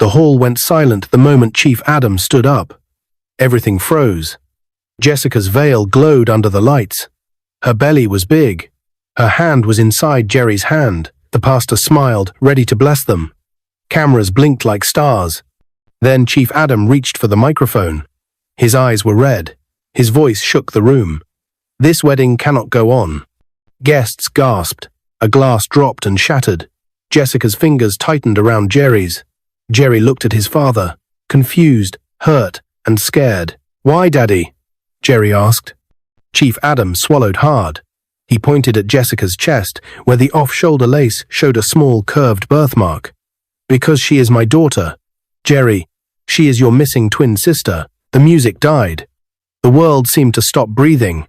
The hall went silent the moment Chief Adam stood up. Everything froze. Jessica's veil glowed under the lights. Her belly was big. Her hand was inside Jerry's hand. The pastor smiled, ready to bless them. Cameras blinked like stars. Then Chief Adam reached for the microphone. His eyes were red. His voice shook the room. "This wedding cannot go on." Guests gasped. A glass dropped and shattered. Jessica's fingers tightened around Jerry's. Jerry looked at his father, confused, hurt, and scared. "Why, Daddy?" Jerry asked. Chief Adam swallowed hard. He pointed at Jessica's chest, where the off-shoulder lace showed a small curved birthmark. "Because she is my daughter. Jerry, she is your missing twin sister." The music died. The world seemed to stop breathing.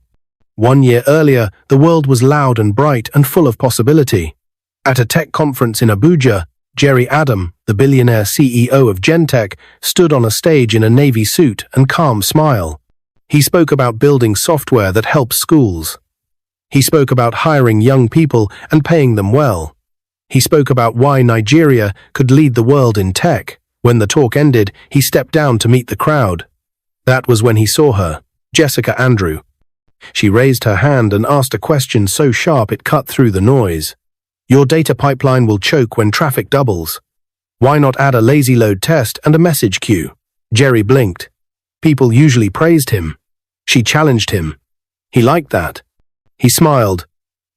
1 year earlier, the world was loud and bright and full of possibility. At a tech conference in Abuja, Jerry Adam, the billionaire CEO of Gentech, stood on a stage in a navy suit and calm smile. He spoke about building software that helps schools. He spoke about hiring young people and paying them well. He spoke about why Nigeria could lead the world in tech. When the talk ended, he stepped down to meet the crowd. That was when he saw her, Jessica Andrew. She raised her hand and asked a question so sharp it cut through the noise. "Your data pipeline will choke when traffic doubles. Why not add a lazy load test and a message queue?" Jerry blinked. People usually praised him. She challenged him. He liked that. He smiled.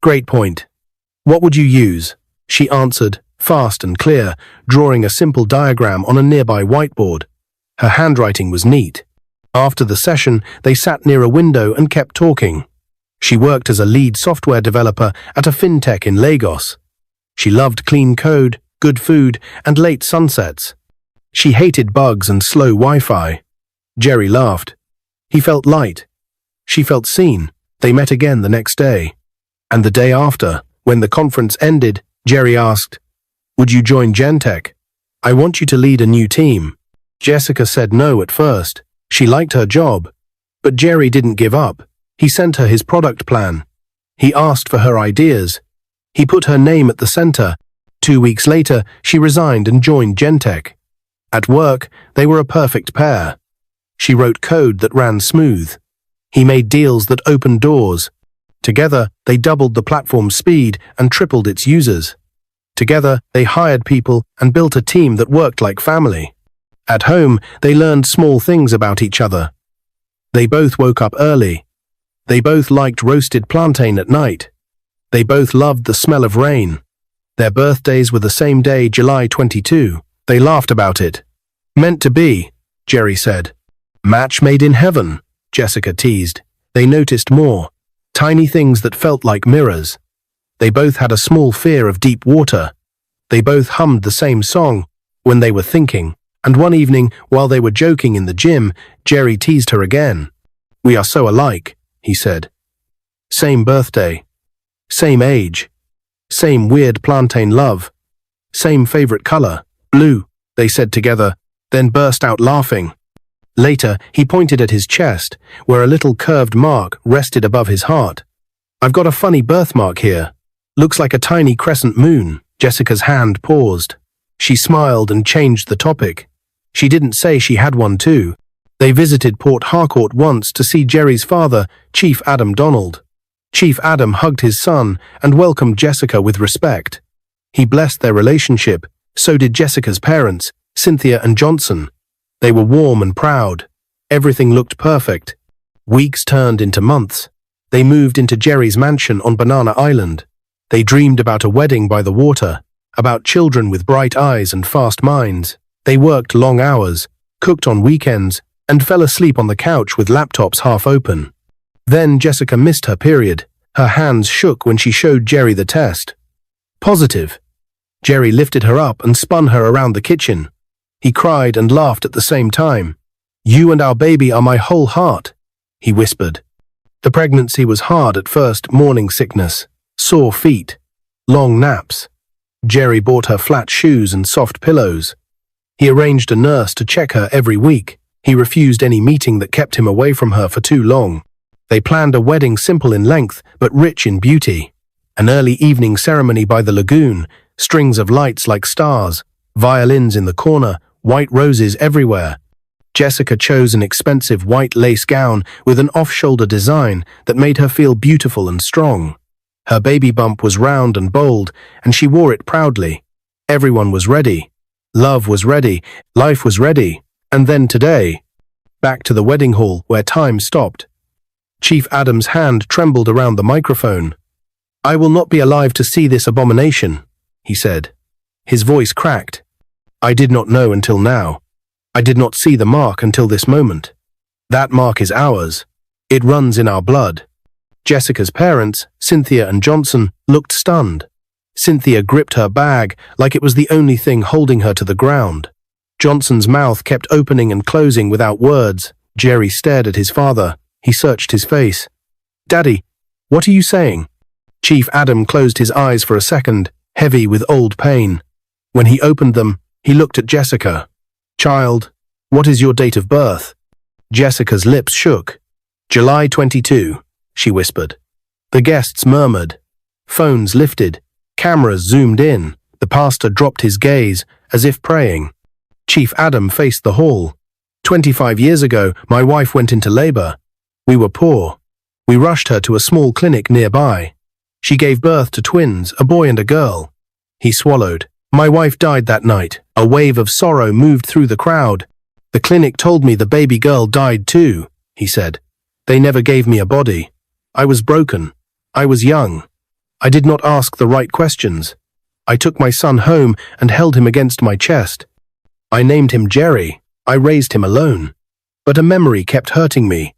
"Great point. What would you use?" She answered, fast and clear, drawing a simple diagram on a nearby whiteboard. Her handwriting was neat. After the session, they sat near a window and kept talking. She worked as a lead software developer at a fintech in Lagos. She loved clean code, good food, and late sunsets. She hated bugs and slow Wi-Fi. Jerry laughed. He felt light. She felt seen. They met again the next day. And the day after, when the conference ended, Jerry asked, "Would you join Gentech? I want you to lead a new team." Jessica said no at first. She liked her job. But Jerry didn't give up. He sent her his product plan. He asked for her ideas. He put her name at the center. 2 weeks later, she resigned and joined Gentech. At work, they were a perfect pair. She wrote code that ran smooth. He made deals that opened doors. Together, they doubled the platform's speed and tripled its users. Together, they hired people and built a team that worked like family. At home, they learned small things about each other. They both woke up early. They both liked roasted plantain at night. They both loved the smell of rain. Their birthdays were the same day, July 22. They laughed about it. "Meant to be," Jerry said. "Match made in heaven," Jessica teased. They noticed more. Tiny things that felt like mirrors. They both had a small fear of deep water. They both hummed the same song when they were thinking. And one evening, while they were joking in the gym, Jerry teased her again. "We are so alike," he said. "Same birthday. Same age. Same weird plantain love. Same favorite color, blue," they said together, then burst out laughing. Later, he pointed at his chest, where a little curved mark rested above his heart. "I've got a funny birthmark here. Looks like a tiny crescent moon." Jessica's hand paused. She smiled and changed the topic. She didn't say she had one too. They visited Port Harcourt once to see Jerry's father, Chief Adam Donald. Chief Adam hugged his son and welcomed Jessica with respect. He blessed their relationship. So did Jessica's parents, Cynthia and Johnson. They were warm and proud. Everything looked perfect. Weeks turned into months. They moved into Jerry's mansion on Banana Island. They dreamed about a wedding by the water, about children with bright eyes and fast minds. They worked long hours, cooked on weekends, and fell asleep on the couch with laptops half open. Then Jessica missed her period. Her hands shook when she showed Jerry the test. Positive. Jerry lifted her up and spun her around the kitchen. He cried and laughed at the same time. "You and our baby are my whole heart," he whispered. The pregnancy was hard at first, morning sickness, sore feet, long naps. Jerry bought her flat shoes and soft pillows. He arranged a nurse to check her every week. He refused any meeting that kept him away from her for too long. They planned a wedding simple in length, but rich in beauty. An early evening ceremony by the lagoon, strings of lights like stars, violins in the corner, white roses everywhere. Jessica chose an expensive white lace gown with an off-shoulder design that made her feel beautiful and strong. Her baby bump was round and bold, and she wore it proudly. Everyone was ready. Love was ready. Life was ready. And then today, back to the wedding hall where time stopped. Chief Adam's hand trembled around the microphone. "I will not be alive to see this abomination," he said. His voice cracked. "I did not know until now. I did not see the mark until this moment. That mark is ours. It runs in our blood." Jessica's parents, Cynthia and Johnson, looked stunned. Cynthia gripped her bag like it was the only thing holding her to the ground. Johnson's mouth kept opening and closing without words. Jerry stared at his father. He searched his face. "Daddy, what are you saying?" Chief Adam closed his eyes for a second, heavy with old pain. When he opened them, he looked at Jessica. "Child, what is your date of birth?" Jessica's lips shook. "July 22, she whispered. The guests murmured. Phones lifted. Cameras zoomed in. The pastor dropped his gaze, as if praying. Chief Adam faced the hall. 25 years ago, my wife went into labor. We were poor. We rushed her to a small clinic nearby. She gave birth to twins, a boy and a girl. He swallowed. My wife died that night. A wave of sorrow moved through the crowd. The clinic told me the baby girl died too, he said. They never gave me a body. I was broken. I was young. I did not ask the right questions. I took my son home and held him against my chest. I named him Jerry. I raised him alone. But a memory kept hurting me.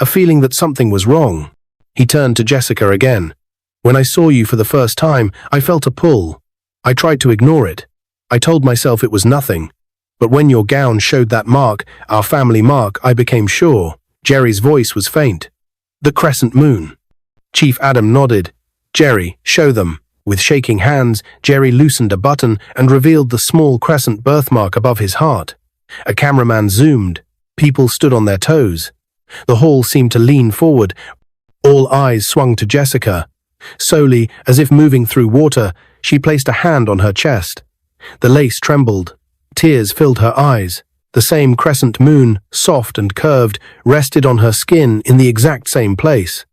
A feeling that something was wrong. He turned to Jessica again. When I saw you for the first time, I felt a pull. I tried to ignore it. I told myself it was nothing. But when your gown showed that mark, our family mark, I became sure. Jerry's voice was faint. The crescent moon. Chief Adam nodded. Jerry, show them. With shaking hands, Jerry loosened a button and revealed the small crescent birthmark above his heart. A cameraman zoomed. People stood on their toes. The hall seemed to lean forward. All eyes swung to Jessica. Slowly, as if moving through water, she placed a hand on her chest. The lace trembled. Tears filled her eyes. The same crescent moon, soft and curved, rested on her skin in the exact same place.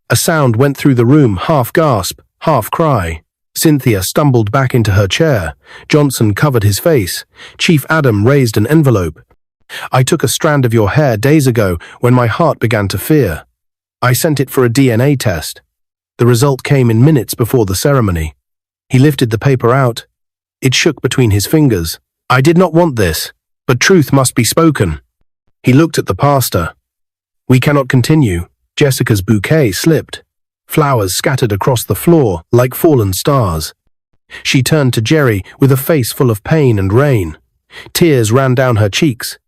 A sound went through the room, half gasp, half cry. Cynthia stumbled back into her chair. Johnson covered his face. Chief Adam raised an envelope. I took a strand of your hair days ago when my heart began to fear. I sent it for a DNA test. The result came in minutes before the ceremony. He lifted the paper out. It shook between his fingers. I did not want this, but truth must be spoken. He looked at the pastor. We cannot continue. Jessica's bouquet slipped. Flowers scattered across the floor like fallen stars. She turned to Jerry with a face full of pain and rain. Tears ran down her cheeks.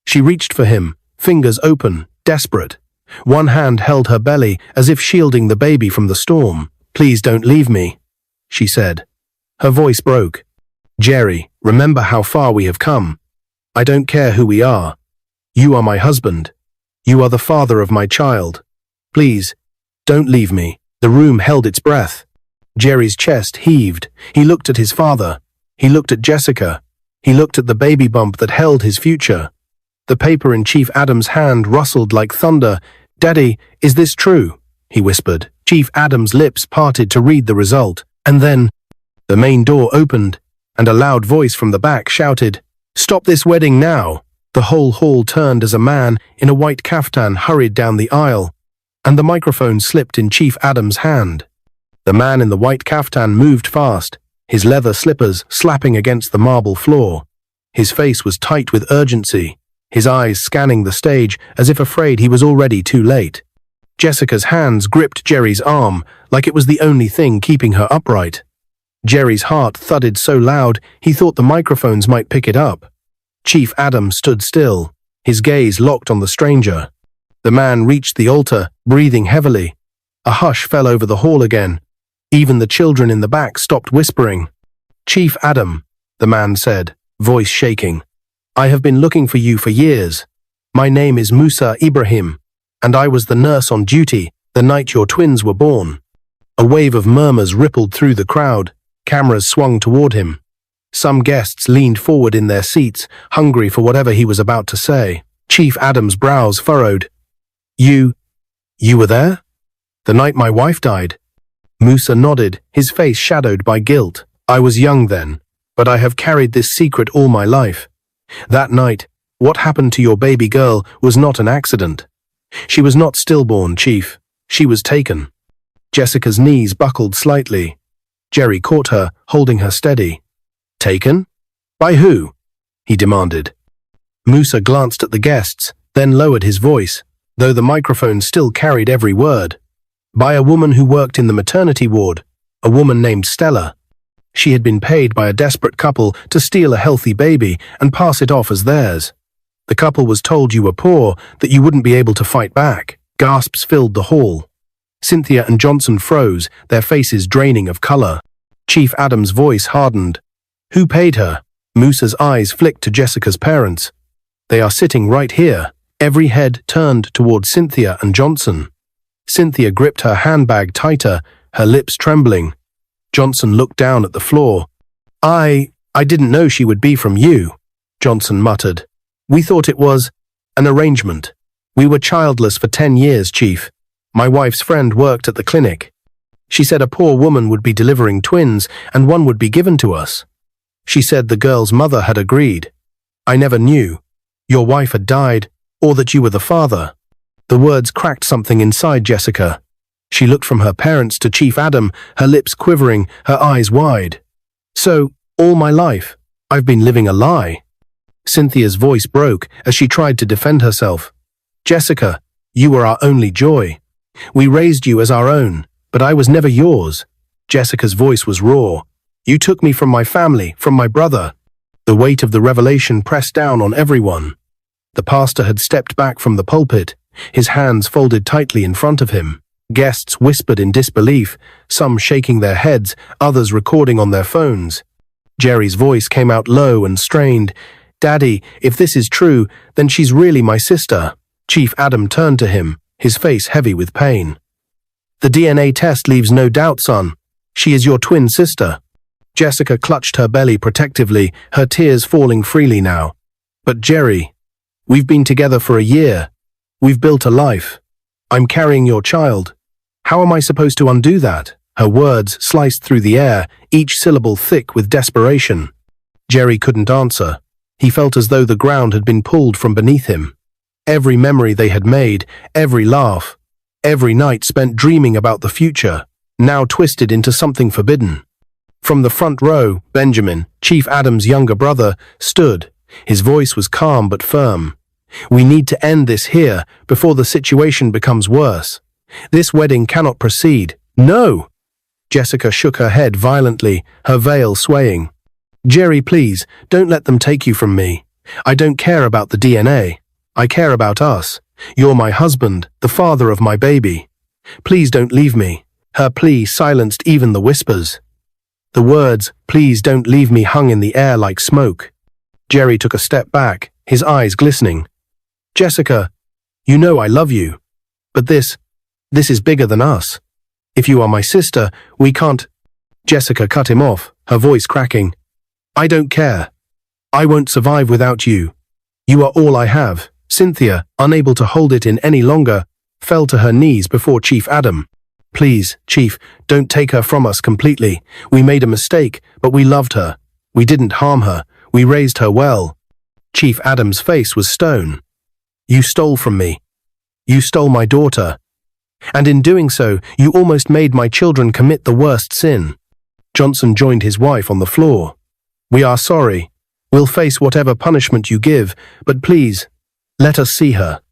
She reached for him, fingers open, desperate. One hand held her belly as if shielding the baby from the storm. Please don't leave me, she said. Her voice broke. Jerry, remember how far we have come. I don't care who we are. You are my husband. You are the father of my child. Please, don't leave me. The room held its breath. Jerry's chest heaved. He looked at his father. He looked at Jessica. He looked at the baby bump that held his future. The paper in Chief Adam's hand rustled like thunder. Daddy, is this true? He whispered. Chief Adam's lips parted to read the result. And then, the main door opened, and a loud voice from the back shouted, Stop this wedding now! The whole hall turned as a man in a white kaftan hurried down the aisle, and the microphone slipped in Chief Adam's hand. The man in the white kaftan moved fast, his leather slippers slapping against the marble floor. His face was tight with urgency, his eyes scanning the stage as if afraid he was already too late. Jessica's hands gripped Jerry's arm like it was the only thing keeping her upright. Jerry's heart thudded so loud he thought the microphones might pick it up. Chief Adam stood still, his gaze locked on the stranger. The man reached the altar, breathing heavily. A hush fell over the hall again. Even the children in the back stopped whispering. Chief Adam, the man said, voice shaking. I have been looking for you for years. My name is Musa Ibrahim, and I was the nurse on duty the night your twins were born. A wave of murmurs rippled through the crowd. Cameras swung toward him. Some guests leaned forward in their seats, hungry for whatever he was about to say. Chief Adam's brows furrowed. You were there? The night my wife died? Musa nodded, his face shadowed by guilt. I was young then, but I have carried this secret all my life. That night, what happened to your baby girl was not an accident. She was not stillborn, Chief. She was taken. Jessica's knees buckled slightly. Jerry caught her, holding her steady. Taken? By who? He demanded. Musa glanced at the guests, then lowered his voice, though the microphone still carried every word. By a woman who worked in the maternity ward, a woman named Stella. She had been paid by a desperate couple to steal a healthy baby and pass it off as theirs. The couple was told you were poor, that you wouldn't be able to fight back. Gasps filled the hall. Cynthia and Johnson froze, their faces draining of color. Chief Adam's voice hardened. Who paid her? Musa's eyes flicked to Jessica's parents. They are sitting right here. Every head turned toward Cynthia and Johnson. Cynthia gripped her handbag tighter, her lips trembling. Johnson looked down at the floor. I didn't know she would be from you, Johnson muttered. We thought it was an arrangement. We were childless for 10 years, Chief. My wife's friend worked at the clinic. She said a poor woman would be delivering twins and one would be given to us. She said the girl's mother had agreed. I never knew. Your wife had died, or that you were the father. The words cracked something inside Jessica. She looked from her parents to Chief Adam, her lips quivering, her eyes wide. So, all my life, I've been living a lie. Cynthia's voice broke as she tried to defend herself. Jessica, you were our only joy. We raised you as our own, but I was never yours. Jessica's voice was raw. You took me from my family, from my brother. The weight of the revelation pressed down on everyone. The pastor had stepped back from the pulpit, his hands folded tightly in front of him. Guests whispered in disbelief, some shaking their heads, others recording on their phones. Jerry's voice came out low and strained. Daddy, if this is true, then she's really my sister. Chief Adam turned to him, his face heavy with pain. The DNA test leaves no doubt, son. She is your twin sister. Jessica clutched her belly protectively, her tears falling freely now. But Jerry, we've been together for a year. We've built a life. I'm carrying your child. How am I supposed to undo that? Her words sliced through the air, each syllable thick with desperation. Jerry couldn't answer. He felt as though the ground had been pulled from beneath him. Every memory they had made, every laugh, every night spent dreaming about the future, now twisted into something forbidden. From the front row, Benjamin, Chief Adam's younger brother, stood. His voice was calm but firm. We need to end this here, before the situation becomes worse. This wedding cannot proceed. No! Jessica shook her head violently, her veil swaying. Jerry, please, don't let them take you from me. I don't care about the DNA. I care about us. You're my husband, the father of my baby. Please don't leave me. Her plea silenced even the whispers. The words, please don't leave me, hung in the air like smoke. Jerry took a step back, his eyes glistening. Jessica, you know I love you. But this is bigger than us. If you are my sister, we can't. Jessica cut him off, her voice cracking. I don't care. I won't survive without you. You are all I have. Cynthia, unable to hold it in any longer, fell to her knees before Chief Adam. Please, Chief, don't take her from us completely. We made a mistake, but we loved her. We didn't harm her. We raised her well. Chief Adam's face was stone. You stole from me. You stole my daughter. And in doing so, you almost made my children commit the worst sin. Johnson joined his wife on the floor. We are sorry. We'll face whatever punishment you give, but please, let us see her.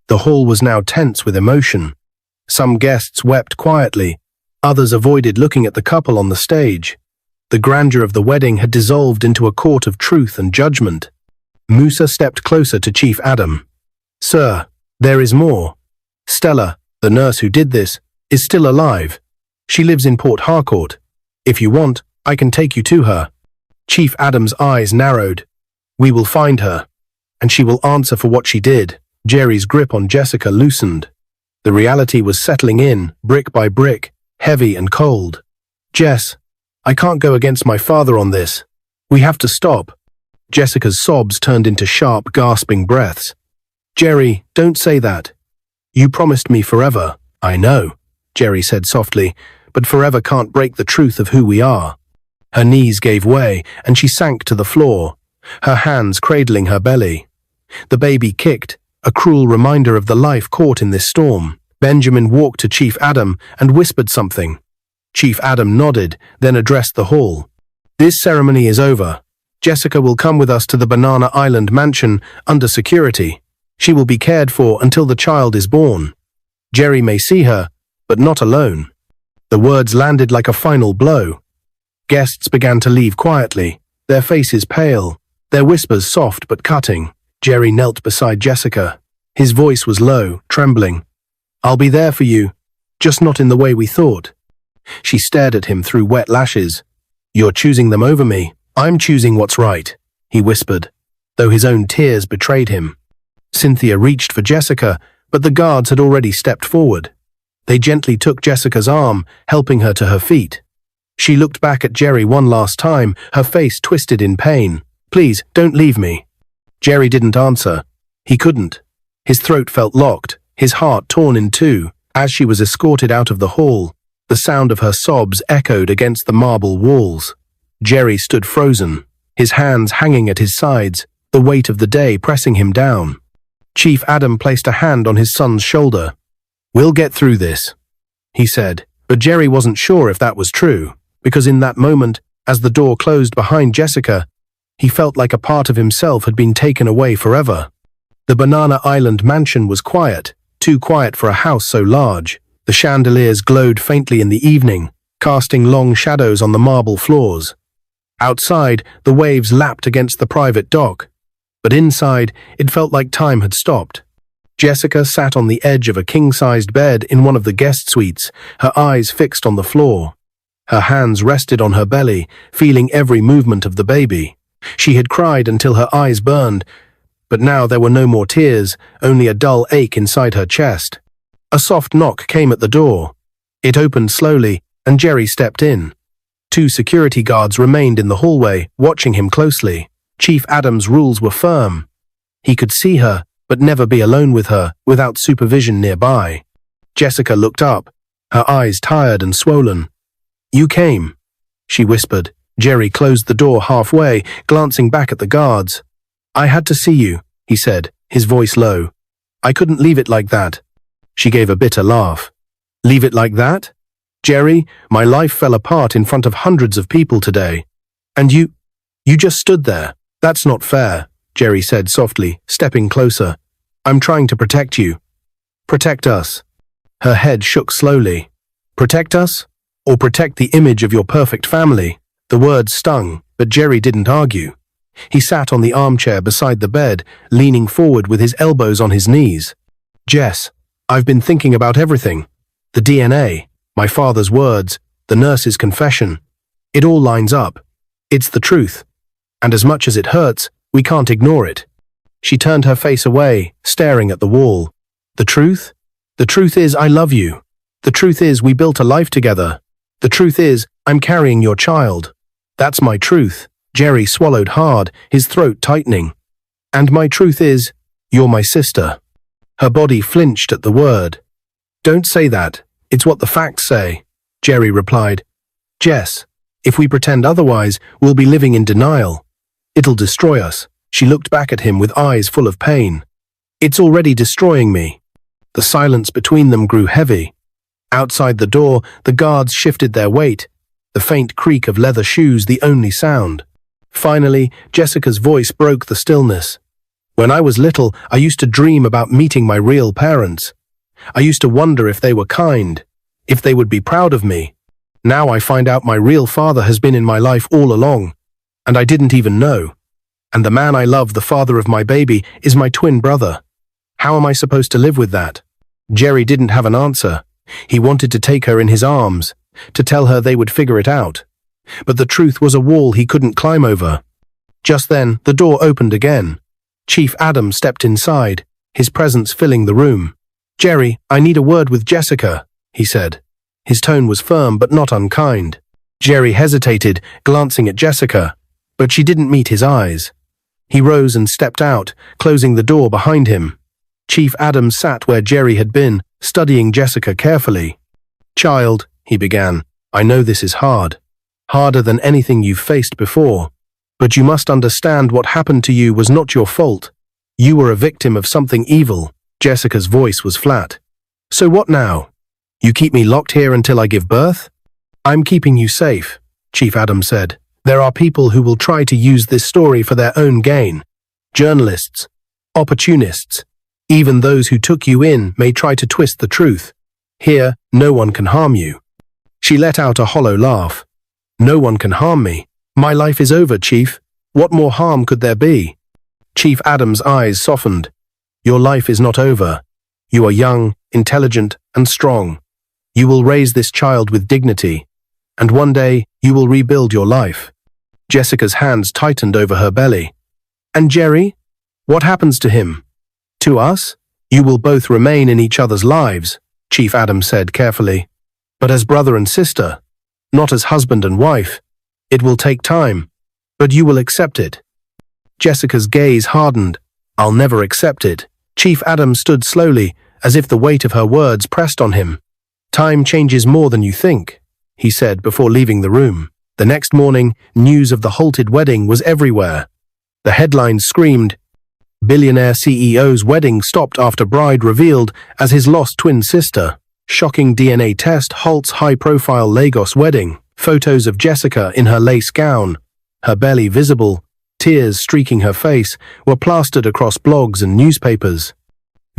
The hall was now tense with emotion. Some guests wept quietly. Others avoided looking at the couple on the stage. The grandeur of the wedding had dissolved into a court of truth and judgment. Musa stepped closer to Chief Adam. Sir, there is more. Stella, the nurse who did this, is still alive. She lives in Port Harcourt. If you want, I can take you to her. Chief Adam's eyes narrowed. We will find her, and she will answer for what she did. Jerry's grip on Jessica loosened. The reality was settling in, brick by brick, heavy and cold. Jess, I can't go against my father on this. We have to stop." Jessica's sobs turned into sharp, gasping breaths. "Jerry, don't say that. You promised me forever." "I know," Jerry said softly, "but forever can't break the truth of who we are." Her knees gave way, and she sank to the floor, her hands cradling her belly. The baby kicked, a cruel reminder of the life caught in this storm. Benjamin walked to Chief Adam and whispered something. Chief Adam nodded, then addressed the hall. "This ceremony is over. Jessica will come with us to the Banana Island mansion under security. She will be cared for until the child is born. Jerry may see her, but not alone." The words landed like a final blow. Guests began to leave quietly, their faces pale, their whispers soft but cutting. Jerry knelt beside Jessica. His voice was low, trembling. "I'll be there for you, just not in the way we thought." She stared at him through wet lashes. "You're choosing them over me." "I'm choosing what's right," he whispered, though his own tears betrayed him. Cynthia reached for Jessica, but the guards had already stepped forward. They gently took Jessica's arm, helping her to her feet. She looked back at Jerry one last time, her face twisted in pain. "Please, don't leave me." Jerry didn't answer. He couldn't. His throat felt locked, his heart torn in two. As she was escorted out of the hall, the sound of her sobs echoed against the marble walls. Jerry stood frozen, his hands hanging at his sides, the weight of the day pressing him down. Chief Adam placed a hand on his son's shoulder. "We'll get through this," he said, but Jerry wasn't sure if that was true, because in that moment, as the door closed behind Jessica, he felt like a part of himself had been taken away forever. The Banana Island mansion was quiet, too quiet for a house so large. The chandeliers glowed faintly in the evening, casting long shadows on the marble floors. Outside, the waves lapped against the private dock, but inside, it felt like time had stopped. Jessica sat on the edge of a king-sized bed in one of the guest suites, her eyes fixed on the floor. Her hands rested on her belly, feeling every movement of the baby. She had cried until her eyes burned, but now there were no more tears, only a dull ache inside her chest. A soft knock came at the door. It opened slowly, and Jerry stepped in. 2 security guards remained in the hallway, watching him closely. Chief Adam's rules were firm. He could see her, but never be alone with her, without supervision nearby. Jessica looked up, her eyes tired and swollen. "You came," she whispered. Jerry closed the door halfway, glancing back at the guards. "I had to see you," he said, his voice low. "I couldn't leave it like that." She gave a bitter laugh. "Leave it like that? Jerry, my life fell apart in front of hundreds of people today. And you just stood there. That's not fair," Jerry said softly, stepping closer. "I'm trying to protect you." "Protect us." Her head shook slowly. "Protect us? Or protect the image of your perfect family?" The words stung, but Jerry didn't argue. He sat on the armchair beside the bed, leaning forward with his elbows on his knees. "Jess, I've been thinking about everything. The DNA, my father's words, the nurse's confession. It all lines up. It's the truth. And as much as it hurts, we can't ignore it." She turned her face away, staring at the wall. "The truth? The truth is I love you. The truth is we built a life together. The truth is I'm carrying your child. That's my truth." Jerry swallowed hard, his throat tightening. "And my truth is, you're my sister." Her body flinched at the word. "Don't say that. It's what the facts say," Jerry replied. "Jess, if we pretend otherwise, we'll be living in denial. It'll destroy us." She looked back at him with eyes full of pain. "It's already destroying me." The silence between them grew heavy. Outside the door, the guards shifted their weight, the faint creak of leather shoes the only sound. Finally, Jessica's voice broke the stillness. "When I was little, I used to dream about meeting my real parents. I used to wonder if they were kind, if they would be proud of me. Now I find out my real father has been in my life all along, and I didn't even know. And the man I love, the father of my baby, is my twin brother. How am I supposed to live with that?" Jerry didn't have an answer. He wanted to take her in his arms, to tell her they would figure it out. But the truth was a wall he couldn't climb over. Just then, the door opened again. Chief Adam stepped inside, his presence filling the room. "Jerry, I need a word with Jessica," he said. His tone was firm but not unkind. Jerry hesitated, glancing at Jessica. But she didn't meet his eyes. He rose and stepped out, closing the door behind him. Chief Adams sat where Jerry had been, studying Jessica carefully. "Child," he began, "I know this is hard. Harder than anything you've faced before. But you must understand what happened to you was not your fault. You were a victim of something evil." Jessica's voice was flat. "So what now? You keep me locked here until I give birth?" "I'm keeping you safe," Chief Adams said. "There are people who will try to use this story for their own gain. Journalists, opportunists, even those who took you in may try to twist the truth. Here, no one can harm you." She let out a hollow laugh. "No one can harm me. My life is over, Chief. What more harm could there be?" Chief Adams' eyes softened. "Your life is not over. You are young, intelligent, and strong. You will raise this child with dignity, and one day you will rebuild your life." Jessica's hands tightened over her belly. "And Jerry? What happens to him?" "To us? You will both remain in each other's lives," Chief Adams said carefully. "But as brother and sister, not as husband and wife. It will take time, but you will accept it." Jessica's gaze hardened. "I'll never accept it." Chief Adams stood slowly, as if the weight of her words pressed on him. "Time changes more than you think," he said before leaving the room. The next morning, news of the halted wedding was everywhere. The headlines screamed, "Billionaire CEO's wedding stopped after bride revealed as his lost twin sister." "Shocking DNA test halts high-profile Lagos wedding." Photos of Jessica in her lace gown, her belly visible, tears streaking her face, were plastered across blogs and newspapers.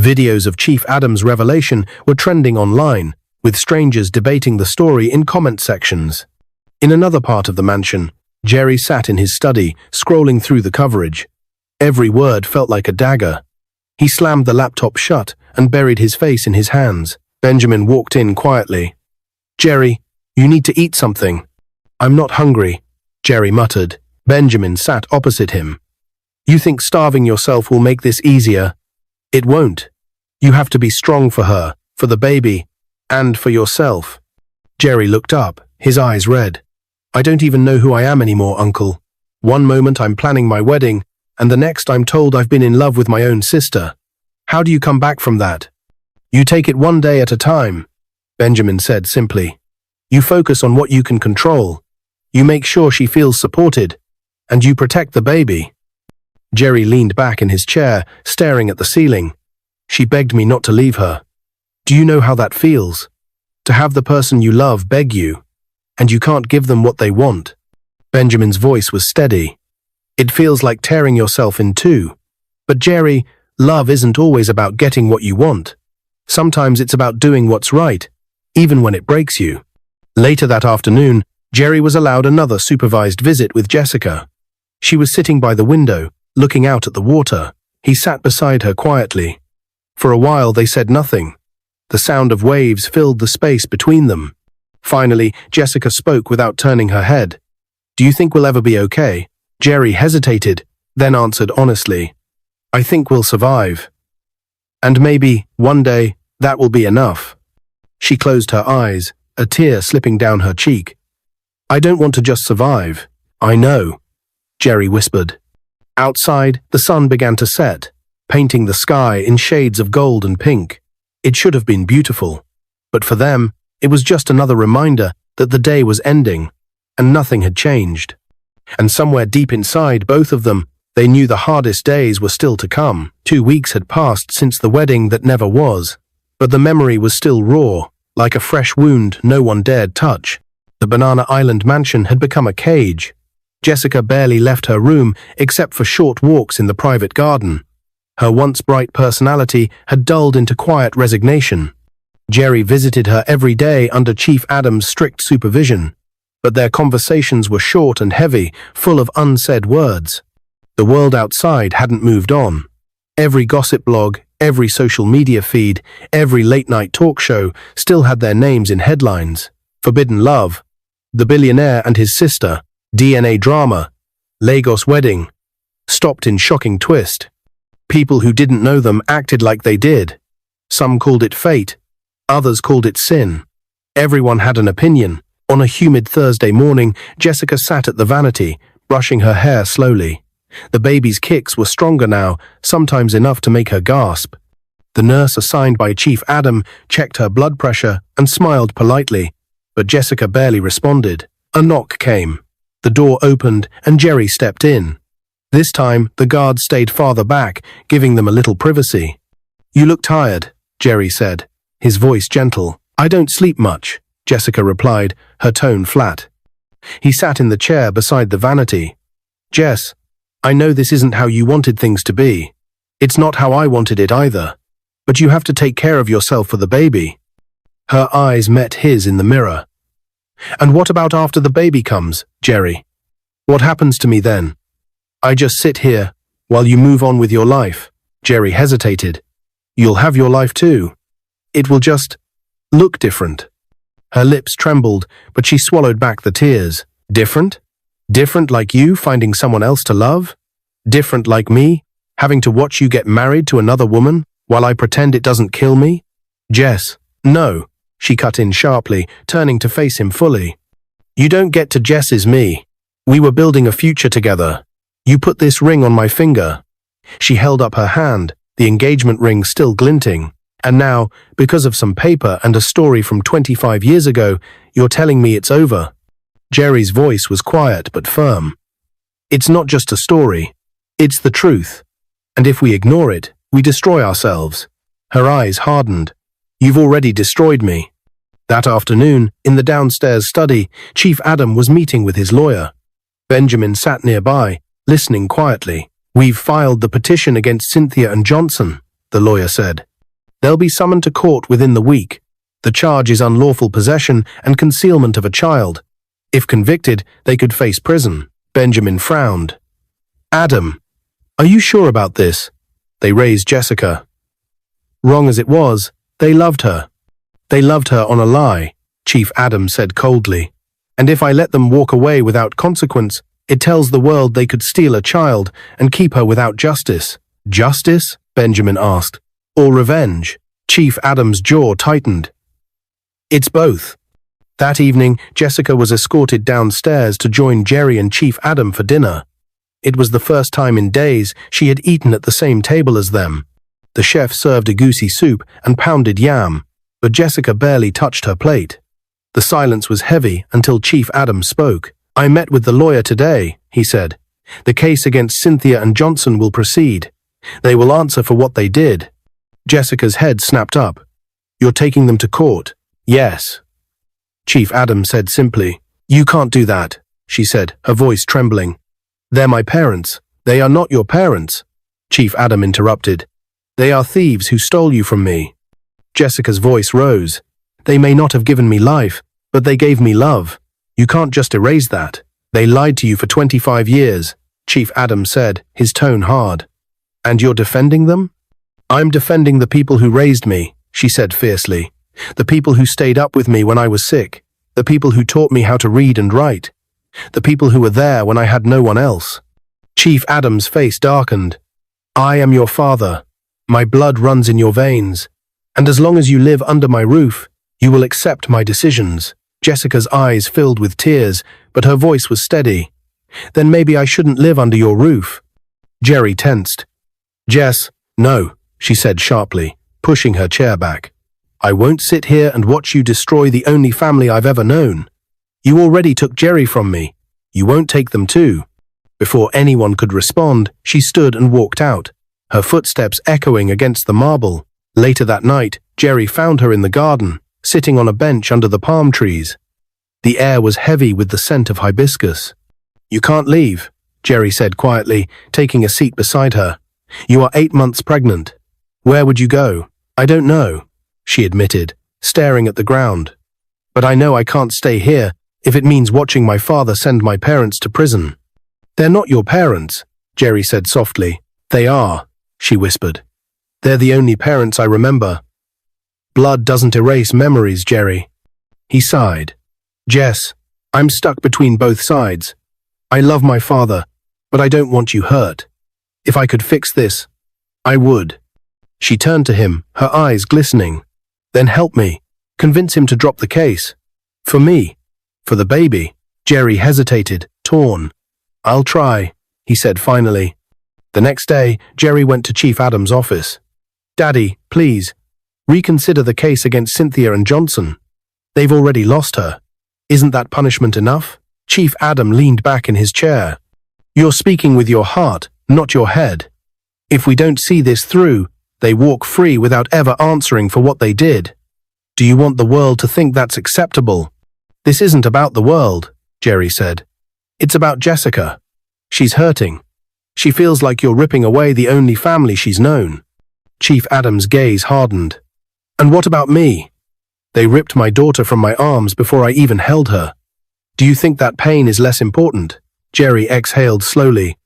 Videos of Chief Adams' revelation were trending online, with strangers debating the story in comment sections. In another part of the mansion, Jerry sat in his study, scrolling through the coverage. Every word felt like a dagger. He slammed the laptop shut and buried his face in his hands. Benjamin walked in quietly. "Jerry, you need to eat something." "I'm not hungry," Jerry muttered. Benjamin sat opposite him. "You think starving yourself will make this easier? It won't. You have to be strong for her, for the baby, and for yourself." Jerry looked up, his eyes red. "I don't even know who I am anymore, Uncle. One moment I'm planning my wedding, and the next I'm told I've been in love with my own sister. How do you come back from that?" "You take it one day at a time," Benjamin said simply. "You focus on what you can control. You make sure she feels supported, and you protect the baby." Jerry leaned back in his chair, staring at the ceiling. "She begged me not to leave her. Do you know how that feels? To have the person you love beg you, and you can't give them what they want." Benjamin's voice was steady. "It feels like tearing yourself in two. But Jerry, love isn't always about getting what you want. Sometimes it's about doing what's right, even when it breaks you." Later that afternoon, Jerry was allowed another supervised visit with Jessica. She was sitting by the window, looking out at the water. He sat beside her quietly. For a while they said nothing. The sound of waves filled the space between them. Finally, Jessica spoke without turning her head. "Do you think we'll ever be okay?" Jerry hesitated, then answered honestly, "I think we'll survive. And maybe, one day, that will be enough." She closed her eyes, a tear slipping down her cheek. "I don't want to just survive." "I know," Jerry whispered. Outside, the sun began to set, painting the sky in shades of gold and pink. It should have been beautiful, but for them, it was just another reminder that the day was ending, and nothing had changed. And somewhere deep inside both of them, they knew the hardest days were still to come. 2 weeks had passed since the wedding that never was, but the memory was still raw, like a fresh wound no one dared touch. The Banana Island mansion had become a cage. Jessica barely left her room except for short walks in the private garden. Her once bright personality had dulled into quiet resignation. Jerry visited her every day under Chief Adams' strict supervision, but their conversations were short and heavy, full of unsaid words. The world outside hadn't moved on. Every gossip blog, every social media feed, every late-night talk show still had their names in headlines. Forbidden love, the billionaire and his sister, DNA drama, Lagos wedding, stopped in shocking twist. People who didn't know them acted like they did. Some called it fate, others called it sin. Everyone had an opinion. On a humid Thursday morning, Jessica sat at the vanity, brushing her hair slowly. The baby's kicks were stronger now, sometimes enough to make her gasp. The nurse assigned by Chief Adam checked her blood pressure and smiled politely, but Jessica barely responded. A knock came. The door opened and Jerry stepped in. This time, the guard stayed farther back, giving them a little privacy. "You look tired," Jerry said, his voice gentle. "I don't sleep much," Jessica replied, her tone flat. He sat in the chair beside the vanity. "Jess, I know this isn't how you wanted things to be. It's not how I wanted it either. But you have to take care of yourself for the baby." Her eyes met his in the mirror. "And what about after the baby comes, Jerry? What happens to me then? I just sit here while you move on with your life." Jerry hesitated. "You'll have your life too. It will just look different." Her lips trembled, but she swallowed back the tears. "Different? Different like you finding someone else to love? Different like me, having to watch you get married to another woman while I pretend it doesn't kill me?" "Jess, no," she cut in sharply, turning to face him fully. "You don't get to Jess's me. We were building a future together. You put this ring on my finger." She held up her hand, the engagement ring still glinting. "And now, because of some paper and a story from 25 years ago, you're telling me it's over." Jerry's voice was quiet but firm. "It's not just a story. It's the truth. And if we ignore it, we destroy ourselves." Her eyes hardened. "You've already destroyed me." That afternoon, in the downstairs study, Chief Adam was meeting with his lawyer. Benjamin sat nearby, listening quietly. "We've filed the petition against Cynthia and Johnson," the lawyer said. "They'll be summoned to court within the week. The charge is unlawful possession and concealment of a child. If convicted, they could face prison." Benjamin frowned. "Adam, are you sure about this?" They raised Jessica. Wrong as it was, they loved her. "They loved her on a lie," Chief Adam said coldly. "And if I let them walk away without consequence, it tells the world they could steal a child and keep her without justice." "Justice?" Benjamin asked. "Or revenge?" Chief Adam's jaw tightened. "It's both." That evening, Jessica was escorted downstairs to join Jerry and Chief Adam for dinner. It was the first time in days she had eaten at the same table as them. The chef served a goosey soup and pounded yam, but Jessica barely touched her plate. The silence was heavy until Chief Adam spoke. "I met with the lawyer today," he said. "The case against Cynthia and Johnson will proceed. They will answer for what they did." Jessica's head snapped up. "You're taking them to court?" "Yes." Chief Adam said simply. "You can't do that," she said, her voice trembling. "They're my parents. They are not your parents," Chief Adam interrupted. "They are thieves who stole you from me." Jessica's voice rose. "They may not have given me life, but they gave me love. You can't just erase that. They lied to you for 25 years, Chief Adam said, his tone hard. "And you're defending them?" "I'm defending the people who raised me," she said fiercely. "The people who stayed up with me when I was sick. The people who taught me how to read and write. The people who were there when I had no one else." Chief Adam's face darkened. "I am your father. My blood runs in your veins. And as long as you live under my roof, you will accept my decisions." Jessica's eyes filled with tears, but her voice was steady. "Then maybe I shouldn't live under your roof." Jerry tensed. "Jess, no," she said sharply, pushing her chair back. "I won't sit here and watch you destroy the only family I've ever known. You already took Jerry from me. You won't take them too." Before anyone could respond, she stood and walked out, her footsteps echoing against the marble. Later that night, Jerry found her in the garden, sitting on a bench under the palm trees. The air was heavy with the scent of hibiscus. "You can't leave," Jerry said quietly, taking a seat beside her. "You are 8 months pregnant. Where would you go?" "I don't know," she admitted, staring at the ground. "But I know I can't stay here if it means watching my father send my parents to prison." "They're not your parents," Jerry said softly. "They are," she whispered. "They're the only parents I remember." "Blood doesn't erase memories, Jerry." He sighed. "Jess, I'm stuck between both sides. I love my father, but I don't want you hurt. If I could fix this, I would." She turned to him, her eyes glistening. "Then help me. Convince him to drop the case. For me. For the baby." Jerry hesitated, torn. I'll try, he said finally. The next day, Jerry went to Chief Adam's office. Daddy, please, reconsider the case against Cynthia and Johnson. They've already lost her. Isn't that punishment enough? Chief Adam leaned back in his chair. You're speaking with your heart, not your head. If we don't see this through, they walk free without ever answering for what they did. Do you want the world to think that's acceptable? This isn't about the world, Jerry said. It's about Jessica. She's hurting. She feels like you're ripping away the only family she's known. Chief Adam's gaze hardened. And what about me? They ripped my daughter from my arms before I even held her. Do you think that pain is less important? Jerry exhaled slowly.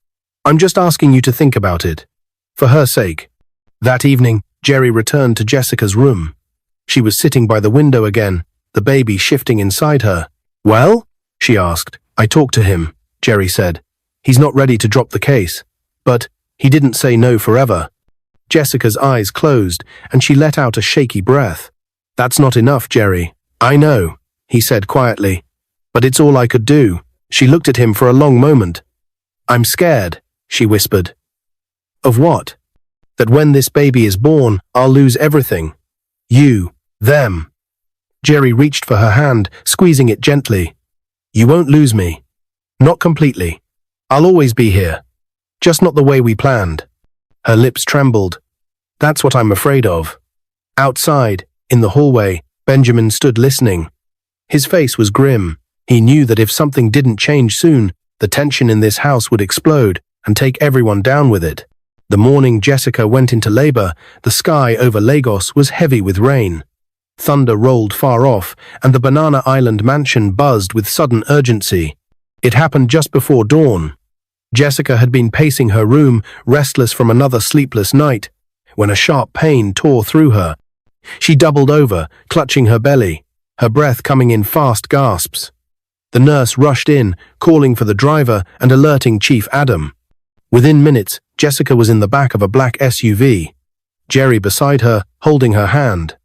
I'm just asking you to think about it. For her sake. That evening, Jerry returned to Jessica's room. She was sitting by the window again, the baby shifting inside her. Well? She asked. I talked to him, Jerry said. He's not ready to drop the case. But he didn't say no forever. Jessica's eyes closed, and she let out a shaky breath. That's not enough, Jerry. I know, he said quietly. But it's all I could do. She looked at him for a long moment. I'm scared, she whispered. Of what? That when this baby is born, I'll lose everything. You, them. Jerry reached for her hand, squeezing it gently. You won't lose me. Not completely. I'll always be here. Just not the way we planned. Her lips trembled. That's what I'm afraid of. Outside, in the hallway, Benjamin stood listening. His face was grim. He knew that if something didn't change soon, the tension in this house would explode and take everyone down with it. The morning Jessica went into labor, the sky over Lagos was heavy with rain. Thunder rolled far off, and the Banana Island mansion buzzed with sudden urgency. It happened just before dawn. Jessica had been pacing her room, restless from another sleepless night, when a sharp pain tore through her. She doubled over, clutching her belly, her breath coming in fast gasps. The nurse rushed in, calling for the driver and alerting Chief Adam. Within minutes, Jessica was in the back of a black SUV. Jerry beside her, holding her hand.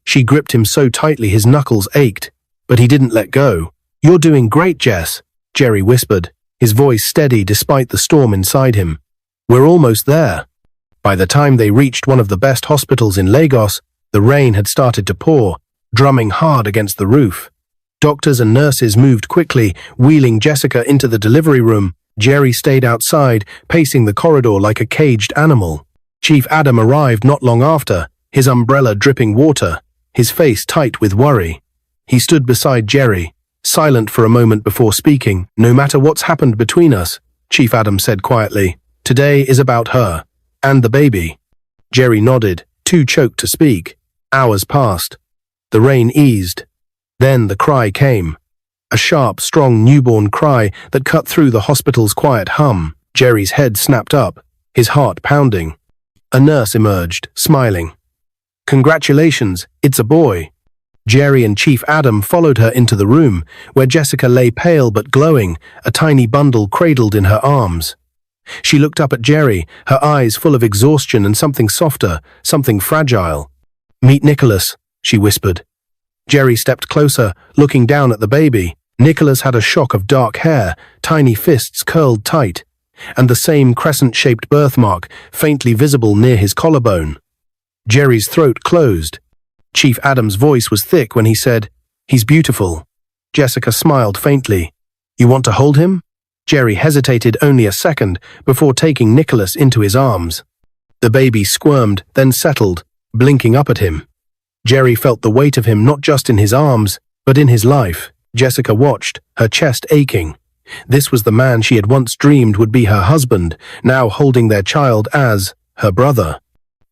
She gripped him so tightly his knuckles ached, but he didn't let go. You're doing great, Jess, Jerry whispered, his voice steady despite the storm inside him. We're almost there. By the time they reached one of the best hospitals in Lagos, the rain had started to pour, drumming hard against the roof. Doctors and nurses moved quickly, wheeling Jessica into the delivery room. Jerry stayed outside, pacing the corridor like a caged animal. Chief Adam arrived not long after, his umbrella dripping water, his face tight with worry. He stood beside Jerry, silent for a moment before speaking. No matter what's happened between us, Chief Adam said quietly, today is about her, and the baby. Jerry nodded, too choked to speak. Hours passed. The rain eased. Then the cry came. A sharp, strong newborn cry that cut through the hospital's quiet hum. Jerry's head snapped up, his heart pounding. A nurse emerged, smiling. Congratulations, it's a boy. Jerry and Chief Adam followed her into the room, where Jessica lay pale but glowing, a tiny bundle cradled in her arms. She looked up at Jerry, her eyes full of exhaustion and something softer, something fragile. Meet Nicholas, she whispered. Jerry stepped closer, looking down at the baby. Nicholas had a shock of dark hair, tiny fists curled tight, and the same crescent-shaped birthmark faintly visible near his collarbone. Jerry's throat closed. Chief Adam's voice was thick when he said, "He's beautiful." Jessica smiled faintly. "You want to hold him?" Jerry hesitated only a second before taking Nicholas into his arms. The baby squirmed, then settled, blinking up at him. Jerry felt the weight of him not just in his arms, but in his life. Jessica watched, her chest aching. This was the man she had once dreamed would be her husband, now holding their child as her brother.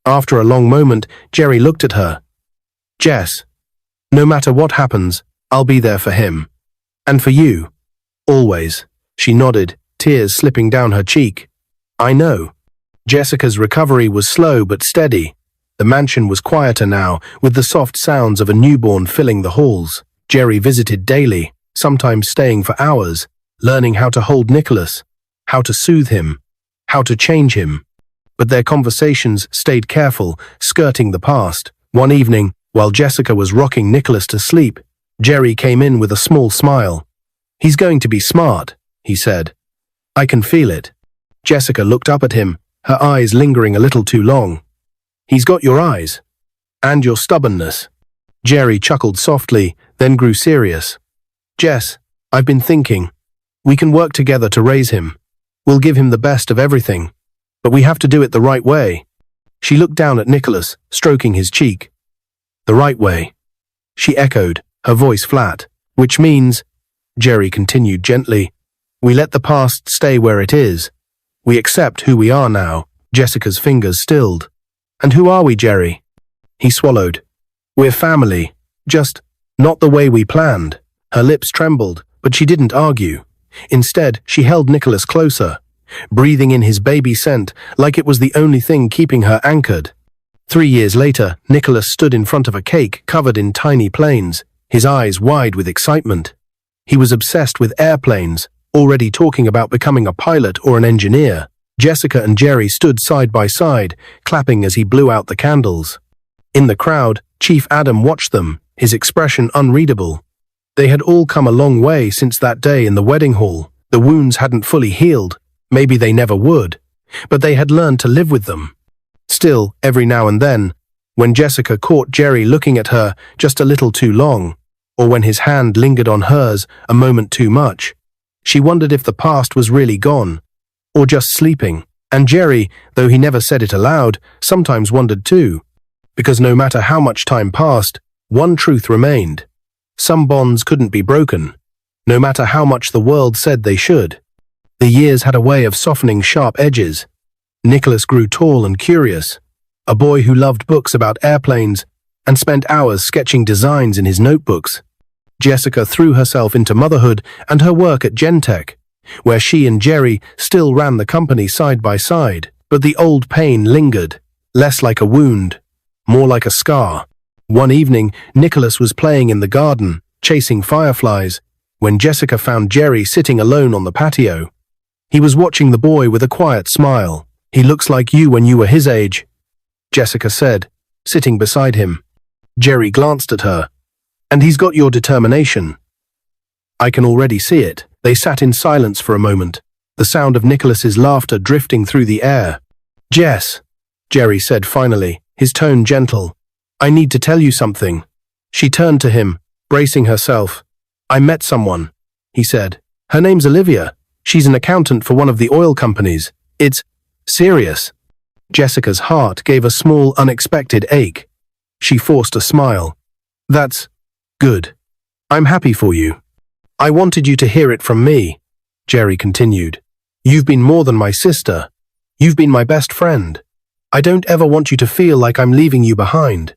After a long moment, Jerry looked at her. "Jess, no matter what happens, I'll be there for him. And for you. Always." She nodded, tears slipping down her cheek. "I know." Jessica's recovery was slow but steady. The mansion was quieter now, with the soft sounds of a newborn filling the halls. Jerry visited daily, sometimes staying for hours, learning how to hold Nicholas, how to soothe him, how to change him. But their conversations stayed careful, skirting the past. One evening, while Jessica was rocking Nicholas to sleep, Jerry came in with a small smile. "He's going to be smart," he said. I can feel it. Jessica looked up at him, her eyes lingering a little too long. He's got your eyes. And your stubbornness. Jerry chuckled softly, then grew serious. Jess, I've been thinking. We can work together to raise him. We'll give him the best of everything. But we have to do it the right way. She looked down at Nicholas, stroking his cheek. The right way. She echoed, her voice flat. Which means, Jerry continued gently, we let the past stay where it is. We accept who we are now. Jessica's fingers stilled. And who are we, Jerry? He swallowed. We're family. Just not the way we planned. Her lips trembled, but she didn't argue. Instead, she held Nicholas closer, breathing in his baby scent like it was the only thing keeping her anchored. 3 years later, Nicholas stood in front of a cake covered in tiny planes, his eyes wide with excitement. He was obsessed with airplanes, already talking about becoming a pilot or an engineer. Jessica and Jerry stood side by side, clapping as he blew out the candles. In the crowd, Chief Adam watched them, his expression unreadable. They had all come a long way since that day in the wedding hall. The wounds hadn't fully healed, maybe they never would, but they had learned to live with them. Still, every now and then, when Jessica caught Jerry looking at her just a little too long, or when his hand lingered on hers a moment too much, she wondered if the past was really gone, or just sleeping. And Jerry, though he never said it aloud, sometimes wondered too, because no matter how much time passed, one truth remained. Some bonds couldn't be broken, no matter how much the world said they should. The years had a way of softening sharp edges. Nicholas grew tall and curious, a boy who loved books about airplanes and spent hours sketching designs in his notebooks. Jessica threw herself into motherhood and her work at Gentech, where she and Jerry still ran the company side by side, but the old pain lingered, less like a wound, more like a scar. One evening, Nicholas was playing in the garden, chasing fireflies, when Jessica found Jerry sitting alone on the patio. He was watching the boy with a quiet smile. He looks like you when you were his age, Jessica said, sitting beside him. Jerry glanced at her. And he's got your determination. I can already see it. They sat in silence for a moment, the sound of Nicholas's laughter drifting through the air. Jess, Jerry said finally, his tone gentle. I need to tell you something. She turned to him, bracing herself. I met someone, he said. Her name's Olivia. She's an accountant for one of the oil companies. It's serious. Jessica's heart gave a small, unexpected ache. She forced a smile. That's good. I'm happy for you. I wanted you to hear it from me, Jerry continued. You've been more than my sister. You've been my best friend. I don't ever want you to feel like I'm leaving you behind.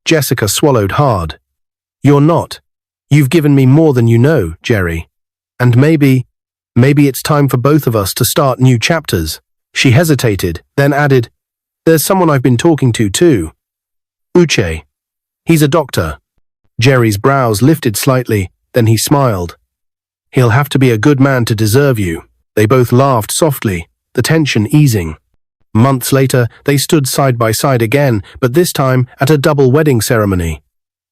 Jessica swallowed hard. You're not. You've given me more than you know, Jerry. And maybe it's time for both of us to start new chapters. She hesitated, then added, There's someone I've been talking to too. Uche. He's a doctor. Jerry's brows lifted slightly, then he smiled. He'll have to be a good man to deserve you. They both laughed softly, the tension easing. Months later, they stood side by side again, but this time at a double wedding ceremony.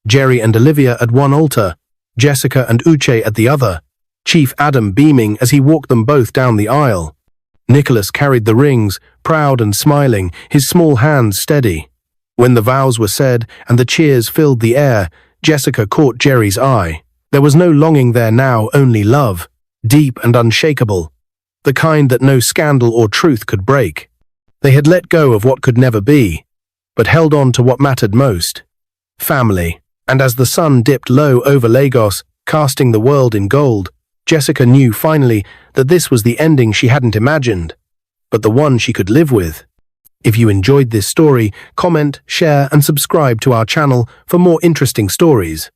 Jerry and Olivia at one altar, Jessica and Uche at the other, Chief Adam beaming as he walked them both down the aisle. Nicholas carried the rings, proud and smiling, his small hands steady. When the vows were said and the cheers filled the air, Jessica caught Jerry's eye. There was no longing there now, only love, deep and unshakable, the kind that no scandal or truth could break. They had let go of what could never be, but held on to what mattered most. Family. And as the sun dipped low over Lagos, casting the world in gold, Jessica knew finally that this was the ending she hadn't imagined, but the one she could live with. If you enjoyed this story, comment, share, and subscribe to our channel for more interesting stories.